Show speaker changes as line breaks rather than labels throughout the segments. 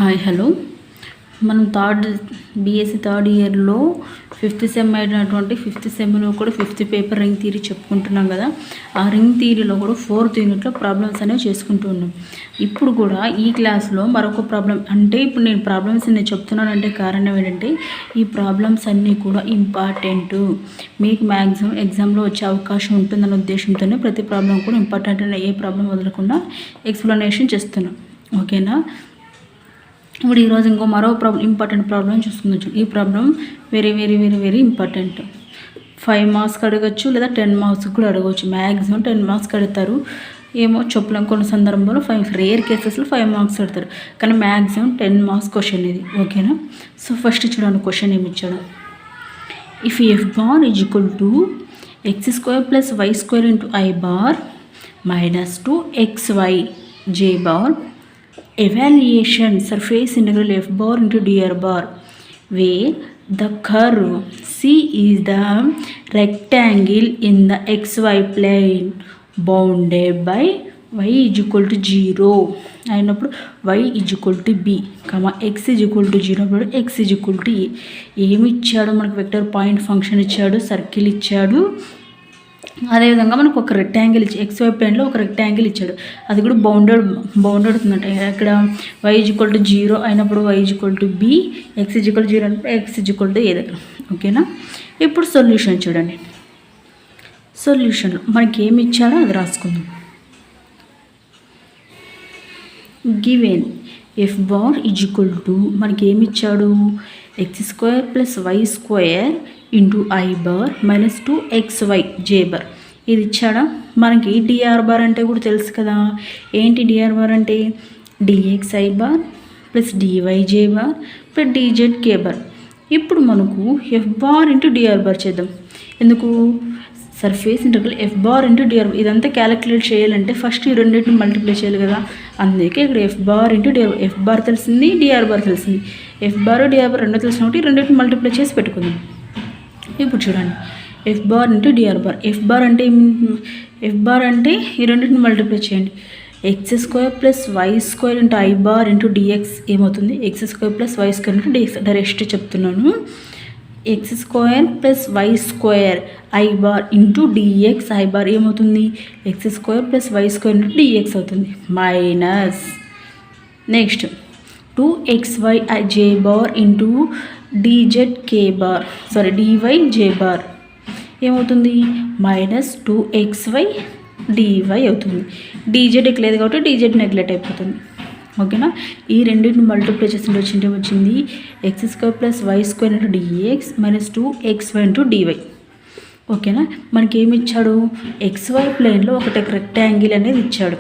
Hi hello మనం BSc third ఇయర్లో fifth sem అయినటువంటి ఫిఫ్త్ సెమ్లో కూడా ఫిఫ్త్ పేపర్ రింగ్ థియరీ చెప్పుకుంటున్నాం కదా. ఆ రింగ్ థియరీలో కూడా ఫోర్త్ యూనిట్లో ప్రాబ్లమ్స్ అనేవి చేసుకుంటూ ఉన్నాం. ఇప్పుడు కూడా ఈ క్లాస్లో మరొక ప్రాబ్లం, అంటే ఇప్పుడు నేను ప్రాబ్లమ్స్ నేను చెప్తున్నానంటే కారణం ఏంటంటే ఈ ప్రాబ్లమ్స్ అన్నీ కూడా ఇంపార్టెంట్, మీకు మ్యాక్సిమం ఎగ్జామ్లో వచ్చే అవకాశం ఉంటుందన్న ఉద్దేశంతోనే ప్రతి ప్రాబ్లం కూడా ఇంపార్టెంట్ అనే ఏ ప్రాబ్లం వదలకుండా ఎక్స్ప్లెనేషన్ చేస్తున్నాం. ఓకేనా. ఇప్పుడు ఈరోజు ఇంకో మరో ఇంపార్టెంట్ ప్రాబ్లం చూసుకుందాం. ఈ problem very very very very important. 5 మార్క్స్కి అడగచ్చు, లేదా 10 మార్క్స్కి కూడా అడగవచ్చు. మ్యాక్సిమం 10 మార్క్స్కి అడుగుతారు, ఏమో చెప్పలేం. కొన్ని సందర్భంలో రేర్ కేసెస్లో 5 మార్క్స్ అడుగుతారు, కానీ మ్యాక్సిమం 10 మార్క్స్ క్వశ్చన్ ఇది. ఓకేనా. సో ఫస్ట్ చూడండి క్వశ్చన్ ఏమి ఇచ్చాడు. If F bar is equal to x² + y² into i bar minus 2xy j bar evaluation surface integral f bar into dr bar where the curve C is the rectangle in the xy plane bounded by y is equal to 0 అయినప్పుడు y is equal to b, x is equal to 0 అప్పుడు x is equal to a. ఏమి ఇచ్చాడు మనకు? Vector point function ఇచ్చాడు, circle ఇచ్చాడు, అదేవిధంగా మనకు ఒక రెక్టాంగిల్ ఇచ్చి XY ప్లేన్లో ఒక రెక్టాంగిల్ ఇచ్చాడు. అది కూడా బౌండెడ్ ఉందంట. ఇక్కడ y is equal to 0 అయినప్పుడు y is equal to b, x is equal to 0 అయినప్పుడు x is equal to a దగ్గర. ఓకేనా. ఇప్పుడు సొల్యూషన్ చూడండి. సొల్యూషన్లో మనకి ఏమి ఇచ్చాడో అది రాసుకుందాం. Given F bar is equal to మనకి ఏమి ఇచ్చాడు? x² + y² into i bar minus 2xy j bar ఇది ఇచ్చాడా. మనకి dr బార్ అంటే కూడా తెలుసు కదా. ఏంటి dr బార్ అంటే? dxi bar plus dyj bar plus dzk bar. ఇప్పుడు మనకు f bar into dr bar చేద్దాం. ఎందుకు? Surface interval f bar into dr. ఇదంతా క్యాలిక్యులేట్ చేయాలంటే ఫస్ట్ ఈ రెండింటిని మల్టిప్లై చేయాలి కదా. అందుకే ఇక్కడ f bar into dr, f bar తెలిసింది, dr బార్ తెలిసింది. f బార్ dr బార్ రెండో తెలిసిన ఒకటి, రెండింటిని మల్టిప్లై చేసి పెట్టుకుందాం. ఇప్పుడు చూడండి f bar into dr bar. f bar అంటే ఈ రెండింటిని మల్టిప్లై చేయండి. x² + y² into i bar into dx ఏమవుతుంది? x² + y² into dx. Direct చెప్తున్నాను. x² + y² i bar into dx i bar ఏమవుతుంది? x² + y² ఇంటూ dx అవుతుంది. Minus next 2xy j bar into dzk bar dyj bar ఏమవుతుంది? Minus 2xy dy అవుతుంది. dz లేదు కాబట్టి dz neglect అయిపోతుంది. ఓకేనా. ఈ రెండింటిని మల్టిప్లై చేసి వచ్చింది x² + y² into dx minus 2xy into dy. ఓకేనా. మనకి ఏమి ఇచ్చాడు? xy ప్లేన్లో ఒకటి రెక్టాంగిల్ అనేది ఇచ్చాడు.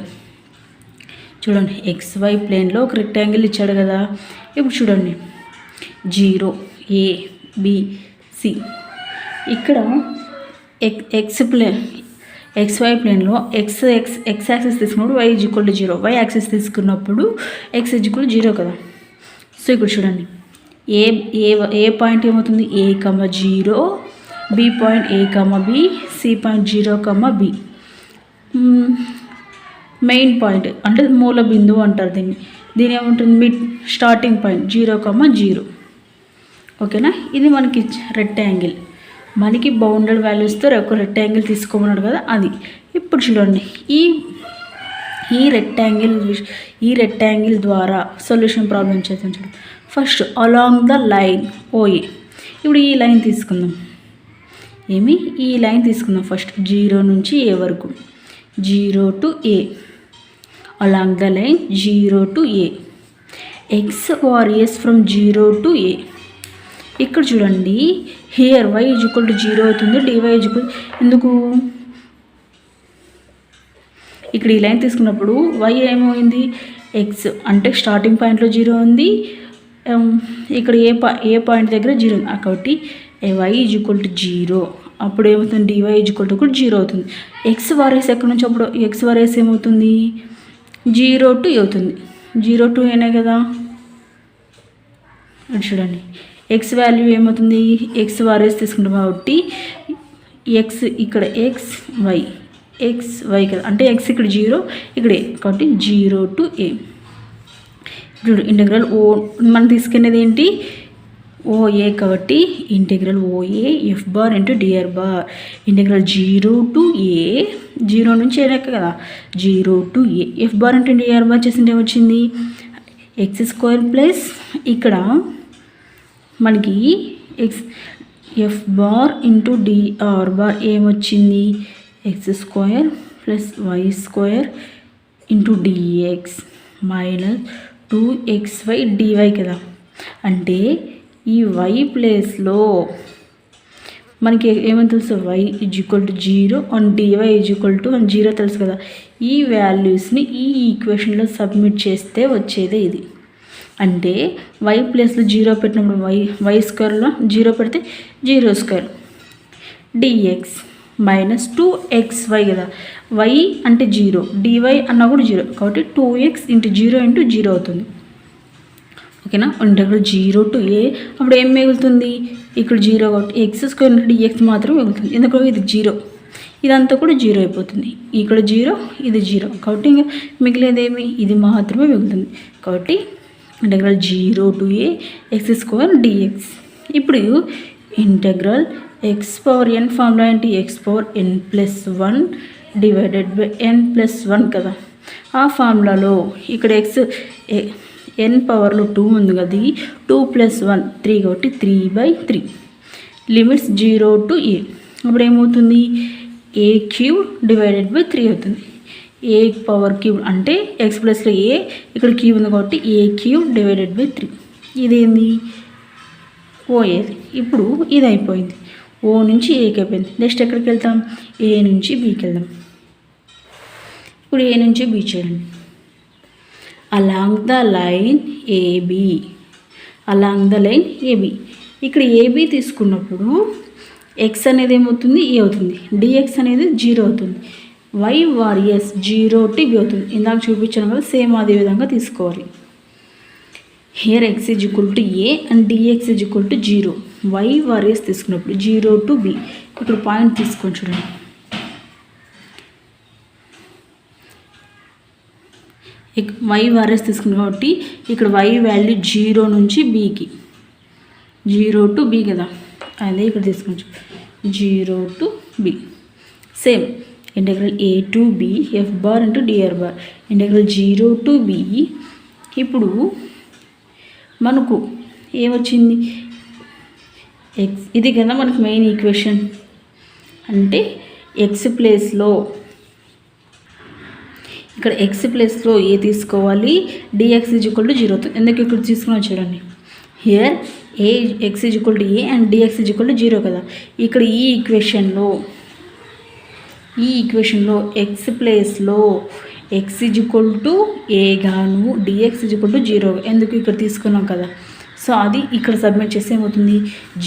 చూడండి xy ప్లేన్లో ఒక రెక్టాంగిల్ ఇచ్చాడు కదా. ఇప్పుడు చూడండి 0 a b c. ఇక్కడ xy ప్లేన్లో x యాక్సిస్ తీసుకున్నప్పుడు y is equal to 0, y axis తీసుకున్నప్పుడు x is equal to 0 కదా. సో ఇక్కడ చూడండి ఏ పాయింట్ ఏమవుతుంది? a, 0, b point a, b, c point 0, b. Main point అంటే మూల బిందువు అంటారు దీని ఏముంటుంది? Mid starting point 0, 0. ఓకేనా. ఇది మనకి రెక్టాంగిల్, మనకి బౌండెడ్ వాల్యూస్తో ఒక రెక్టాంగిల్ తీసుకోమన్నాడు కదా అది. ఇప్పుడు చూడండి ఈ రెక్టాంగిల్ ద్వారా సొల్యూషన్ ప్రాబ్లం చేద్దాం. చూడండి first along the line O A. ఇప్పుడు ఈ లైన్ తీసుకుందాం. ఈ లైన్ తీసుకుందాం ఫస్ట్ 0 నుంచి a వరకు. 0 to a, along the line 0 to a, x or s from 0 to a. ఇక్కడ చూడండి here y is equal to 0 అవుతుంది, dy is equal. ఎందుకు? ఇక్కడ ఈ లైన్ తీసుకున్నప్పుడు y ఏమైంది? x అంటే స్టార్టింగ్ పాయింట్లో 0 ఉంది, ఇక్కడ ఏ పాయింట్ దగ్గర 0 ఉంది కాబట్టి y is equal to 0. అప్పుడు ఏమవుతుంది? dy is equal to 0 అవుతుంది. x వారేస్ ఎక్కడి నుంచి? అప్పుడు x వారేస్ ఏమవుతుంది? 0 to a అవుతుంది. 0 to a కదా. చూడండి x వాల్యూ ఏమవుతుంది? x వారేస్ తీసుకుంటాం కాబట్టి x ఇక్కడ xy కదా, అంటే x ఇక్కడ 0 ఇక్కడ a కాబట్టి 0 to a. చూడు ఇంటెగ్రల్ ఓ మనం తీసుకునేది ఏంటి ఓఏ కాబట్టి integral O A F bar into D R bar integral 0 to A 0 నుంచి ఏ లెక్క కదా 0 to ఏ F bar into D R bar చేసింటే వచ్చింది x² ప్లస్ ఇక్కడ మనకి F bar into D R bar ఏమొచ్చింది x² plus y² into D X minus 2xy dy కదా అంటే ఈ y ప్లేస్లో మనకి ఏమని తెలుసు y = 0 అండ్ dy = 0 తెలుసు కదా ఈ వాల్యూస్ని ఈ ఈక్వేషన్లో సబ్మిట్ చేస్తే వచ్చేదే ఇది అంటే y ప్లేస్లో 0 పెట్టినప్పుడు y స్క్వేర్లో 0 పెడితే 0² dx మైనస్ 2xy కదా y అంటే 0 dy అన్నా కూడా 0 కాబట్టి 2x ఇంటూ 0 అవుతుంది ఓకేనా ఇంటెగ్రల్ 0 to ఏ అప్పుడు ఏం మిగులుతుంది ఇక్కడ 0 కాబట్టి x² ఇంటూ dx మాత్రం మిగులుతుంది ఎందుకంటే ఇది 0 ఇదంతా కూడా 0 అయిపోతుంది ఇక్కడ 0 ఇది 0 కాబట్టి ఇంకా మిగిలేదేమి ఇది మాత్రమే మిగులుతుంది కాబట్టి integral 0 to A x² dx ఇప్పుడు ఇంటెగ్రల్ x⁴n ఫార్ములా ఏంటి x⁴n+1 డివైడెడ్ బై n+1 కదా ఆ ఫార్ములాలో ఇక్కడ n పవర్లో 2 ఉంది కదా 2 + 1 3 కాబట్టి 3/3 లిమిట్స్ 0 to ఏ అప్పుడు ఏమవుతుంది a³ డివైడెడ్ బై 3 అవుతుంది a³ అంటే x ప్లస్లో ఏ ఇక్కడ క్యూబ్ ఉంది కాబట్టి a³ డివైడెడ్ బై 3 ఇదేంది ఓఏ ఇప్పుడు ఇది అయిపోయింది ఓ నుంచి ఏకి అయిపోయింది నెక్స్ట్ ఎక్కడికి వెళ్తాం ఏ నుంచి బీకి వెళ్దాం ఇప్పుడు ఏ నుంచి బీ చేయండి అలాంగ్ ద లైన్ ఏబి ఇక్కడ ఏబి తీసుకున్నప్పుడు ఎక్స్ అనేది ఏమవుతుంది ఏ అవుతుంది డిఎక్స్ అనేది 0 అవుతుంది వై వారియస్ 0 to బి అవుతుంది ఇందాక చూపించాను కదా సేమ్ అదే విధంగా తీసుకోవాలి here x = A and dx = 0 Y various తీసుకున్నప్పుడు 0 to బి ఇక్కడ పాయింట్ తీసుకొని చూడండి వై వారియస్ తీసుకున్నాం కాబట్టి ఇక్కడ వై వాల్యూ 0 నుంచి బీకి 0 to బి కదా అదే ఇక్కడ తీసుకోవచ్చు 0 to B same integral A to B F bar into D R bar integral 0 to B ఇప్పుడు మనకు ఏమొచ్చింది ఎక్స్ ఇది కదా మనకు మెయిన్ ఈక్వేషన్ అంటే ఎక్స్ ప్లేస్లో ఇక్కడ ఎక్స్ ప్లేస్లో ఏ తీసుకోవాలి dx = 0 అవుతుంది ఎందుకు ఇక్కడ తీసుకుని చూడండి here A x = A and dx = 0 కదా ఇక్కడ ఈ ఈక్వేషన్లో ఎక్స్ ప్లేస్లో x = ఏ గాను dx = 0 ఎందుకు ఇక్కడ తీసుకున్నాం కదా సో అది ఇక్కడ సబ్మిట్ చేస్తే ఏమవుతుంది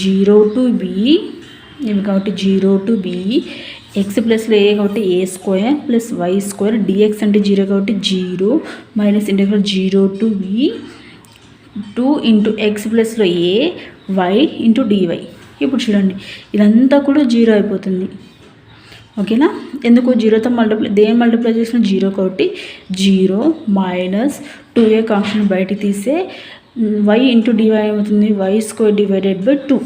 0 to బి ఇవి కాబట్టి 0 to బి ఎక్స్ ప్లస్లో ఏ కాబట్టి a² ప్లస్ y² డిఎక్స్ అంటే 0 కాబట్టి 0 minus integral 0 to B 2 into X ప్లస్లో ఏ వై ఇంటూ డివై ఇప్పుడు చూడండి ఇదంతా కూడా 0 అయిపోతుంది ఓకేనా ఎందుకు 0తో దేని మల్టిప్లై చేసిన 0 కాబట్టి 0 మైనస్ 2a కాన్స్టెంట్ బయటికి తీసే y ఇంటూ డివై ఏమవుతుంది y² divided by 2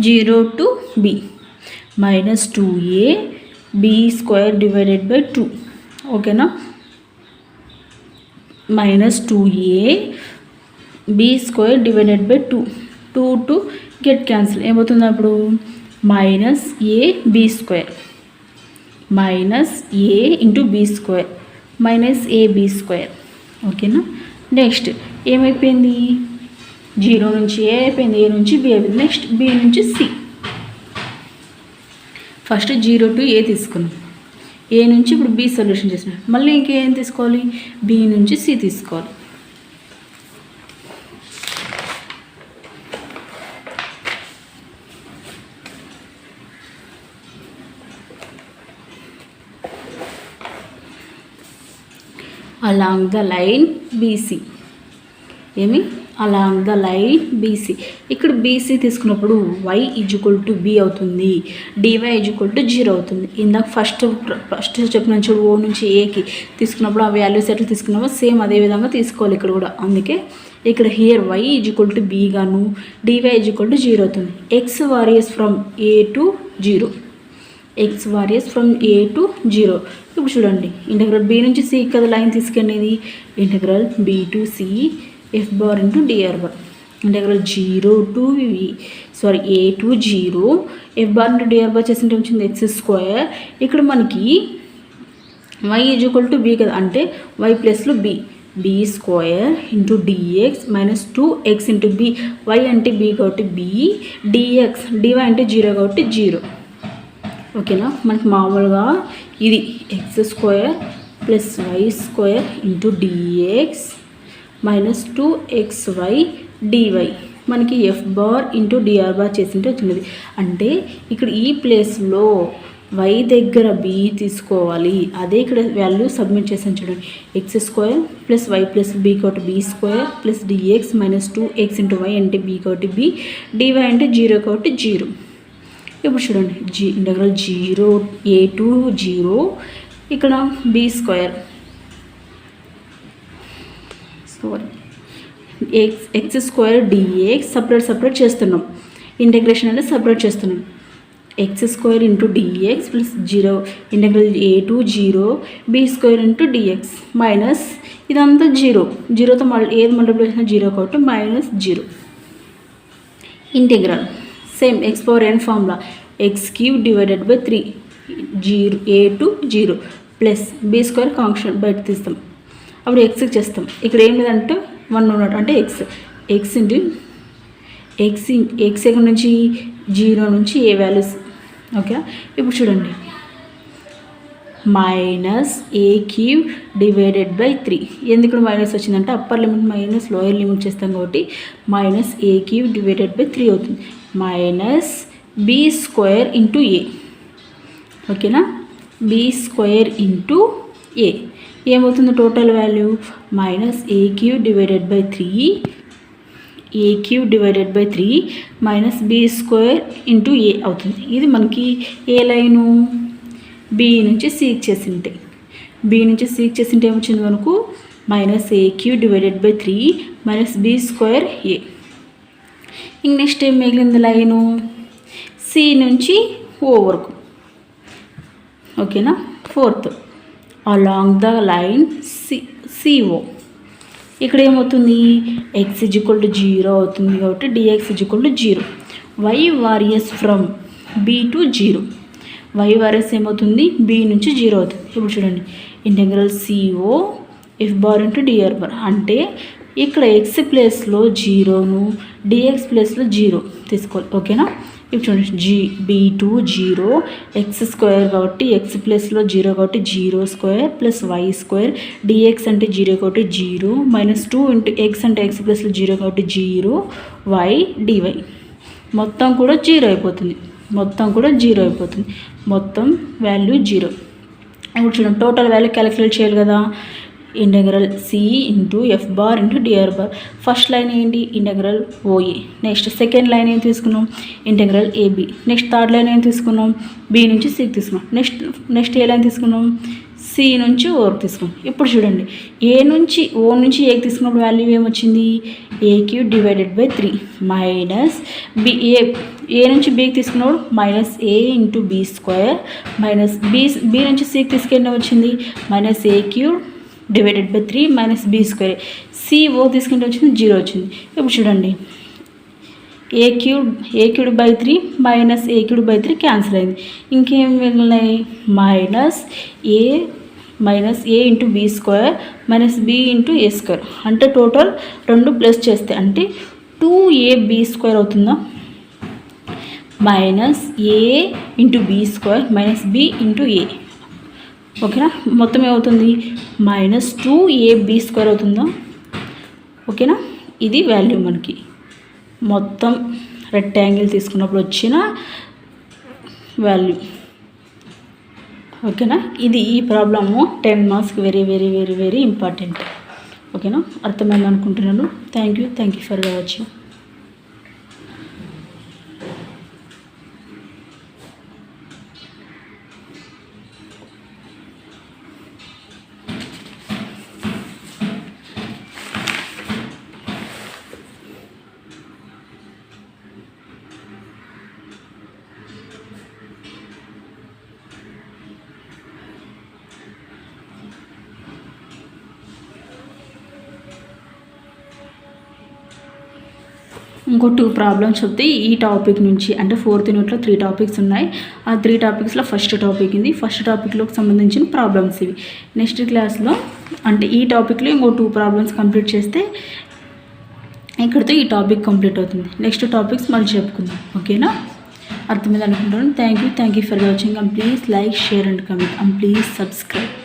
0 to B minus 2a b² divided by 2 ఓకేనా minus 2a b² divided by 2 to get cancel ఏమవుతుంది అప్పుడు minus a b² minus a into b² minus a b² ఓకేనా next ఏమైపోయింది 0 నుంచి ఏ అయిపోయింది ఏ నుంచి B అయిపోయింది నెక్స్ట్ బి నుంచి సి ఫస్ట్ 0 to ఏ తీసుకున్నాం ఏ నుంచి ఇప్పుడు బి సొల్యూషన్ చేసినాం మళ్ళీ ఇంకేం తీసుకోవాలి బి నుంచి సి తీసుకోవాలి along the line BC ఏమి అలాంగ్ ద లైన్ బీసీ. ఇక్కడ బీసీ తీసుకున్నప్పుడు y = b అవుతుంది, dy = 0 అవుతుంది. ఇందాక ఫస్ట్ చెప్పిన చూడు ఓ నుంచి ఏకి తీసుకున్నప్పుడు ఆ వాల్యూస్ ఎట్లా తీసుకున్నామో సేమ్ అదే విధంగా తీసుకోవాలి ఇక్కడ కూడా. అందుకే ఇక్కడ హియర్ y = b గాను dy = 0 అవుతుంది. x varies from a to 0. x varies from a to 0. ఇప్పుడు చూడండి ఇంటెగ్రల్ b నుంచి c కదా లైన్ తీసుకెళ్ళేది. Integral b to c f bar into dr bar. Integral 0 to a to 0 f bar into dr bar చేసింటే వచ్చింది x². ఇక్కడ మనకి y = b కదా, అంటే y ప్లస్లో b² into dx minus 2x into b. y అంటే b కాబట్టి b, dx dy అంటే 0 కాబట్టి 0. ఓకేనా. మనకి మామూలుగా ఇది x² plus y² into dx minus 2xy dy మనకి f bar into dr bar చేసింటే వచ్చినది. అంటే ఇక్కడ ఈ ప్లేస్లో y దగ్గర b తీసుకోవాలి, అదే ఇక్కడ వాల్యూ సబ్మిట్ చేసాను చూడండి. x² plus y plus b కాబట్టి b² plus dx minus 2x into y అంటే b కాబట్టి b, dy అంటే 0 కాబట్టి 0. ఇప్పుడు చూడండి ఇంటెగ్రల్ 0 a to 0 ఇక్కడ b² x² dx సపరేట్ చేస్తున్నాం, ఇంటెగ్రేషన్ అనేది సపరేట్ చేస్తున్నాం. x² into dx plus 0 integral a to 0 b² into dx minus ఇదంతా 0తో ఏది మల్టిప్లికేషన్ 0 కాబట్టి -0. Integral same x⁴n formula x³ / 3 a to 0 plus b² constant బయట తీస్తాం, అప్పుడు x చేస్తాం. ఇక్కడ ఏం లేదంటే 1 ఉన్నట్టు, అంటే x ఎక్కడి నుంచి 0 నుంచి ఏ వాల్యూస్. ఓకే. ఇప్పుడు చూడండి -a³ / 3. ఎందుకు మైనస్ వచ్చిందంటే upper limit minus lower limit చేస్తాం కాబట్టి -a³ / 3 అవుతుంది. -b² into a. ఓకేనా. b² into a ఏమవుతుంది total value -a³ / 3 a³ / 3 minus b² into a అవుతుంది. ఇది మనకి ఏ లైను b నుంచి c చేసింటే ఏమొచ్చింది మనకు -a³ / 3 మైనస్ b² a. ఇంక నెక్స్ట్ ఏం మిగిలింది లైను c నుంచి o వరకు. ఓకేనా. Fourth along the line CO ఇక్కడ ఏమవుతుంది x = 0 అవుతుంది కాబట్టి dx = 0. y varies from b to 0. y varies ఏమవుతుంది b నుంచి 0 అవుతుంది. ఇప్పుడు చూడండి integral CO f bar into dr bar అంటే ఇక్కడ x ప్లేస్లో 0ను dx ప్లేస్లో 0 తీసుకోవాలి. ఓకేనా. ఇప్పుడు చూడండి b to 0 x² కాబట్టి x ప్లస్లో 0 కాబట్టి 0² ప్లస్ y² dx అంటే 0 కాబట్టి 0 మైనస్ 2 into x అంటే x ప్లస్లో 0 కాబట్టి 0 y dy మొత్తం కూడా 0 అయిపోతుంది. మొత్తం వాల్యూ 0. ఇప్పుడు చూడండి టోటల్ వాల్యూ క్యాలిక్యులేట్ చేయాలి కదా. Integral c into f bar into dr bar. First line ఏంటి integral OA. Next second line ఏం తీసుకున్నాం integral AB. Next third line ఏం తీసుకున్నాం b నుంచి c తీసుకున్నాం. నెక్స్ట్ ఏ లైన్ తీసుకున్నాం c నుంచి o తీసుకున్నాం. ఇప్పుడు చూడండి a నుంచి o నుంచి a తీసుకున్నప్పుడు వాల్యూ ఏమొచ్చింది a³ / 3 మైనస్ b a నుంచి b తీసుకున్నప్పుడు -a into b² minus b నుంచి c తీసుకెళ్ళిన వచ్చింది -a³ / 3 మైనస్ b². CO తీసుకుంటే వచ్చింది 0 వచ్చింది. ఇప్పుడు చూడండి a³ / 3 మైనస్ a³ / 3 క్యాన్సిల్ అయింది. ఇంకేం మిగిలినాయి -a into b² minus b into a². అంటే టోటల్ 2 ప్లస్ చేస్తే అంటే 2ab² అవుతుందా -a into b² minus b into a. ఓకేనా. మొత్తం ఏమవుతుంది -2ab² అవుతుందా. ఓకేనా. ఇది వాల్యూ మనకి మొత్తం రెక్టాంగిల్ తీసుకున్నప్పుడు వచ్చిన వాల్యూ. ఓకేనా. ఇది ఈ ప్రాబ్లము 10 మార్క్స్కి very very very very important. ఓకేనా, అర్థమైంది అనుకుంటున్నాను. Thank you for watching. ఇంకో 2 ప్రాబ్లమ్స్ చెప్తే ఈ టాపిక్ నుంచి, అంటే 4th యూనిట్లో 3 టాపిక్స్ ఉన్నాయి. ఆ 3 టాపిక్స్లో ఫస్ట్ టాపిక్ ఇది. ఫస్ట్ టాపిక్లోకి సంబంధించిన ప్రాబ్లమ్స్ ఇవి. నెక్స్ట్ క్లాస్లో అంటే ఈ టాపిక్లో ఇంకో 2 ప్రాబ్లమ్స్ కంప్లీట్ చేస్తే ఇక్కడితో ఈ టాపిక్ కంప్లీట్ అవుతుంది. నెక్స్ట్ టాపిక్స్ మళ్ళీ చెప్పుకుందాం. ఓకేనా, అర్థమైంది అనుకుంటున్నాను. Thank you for watching. And please like, share and comment. And please subscribe.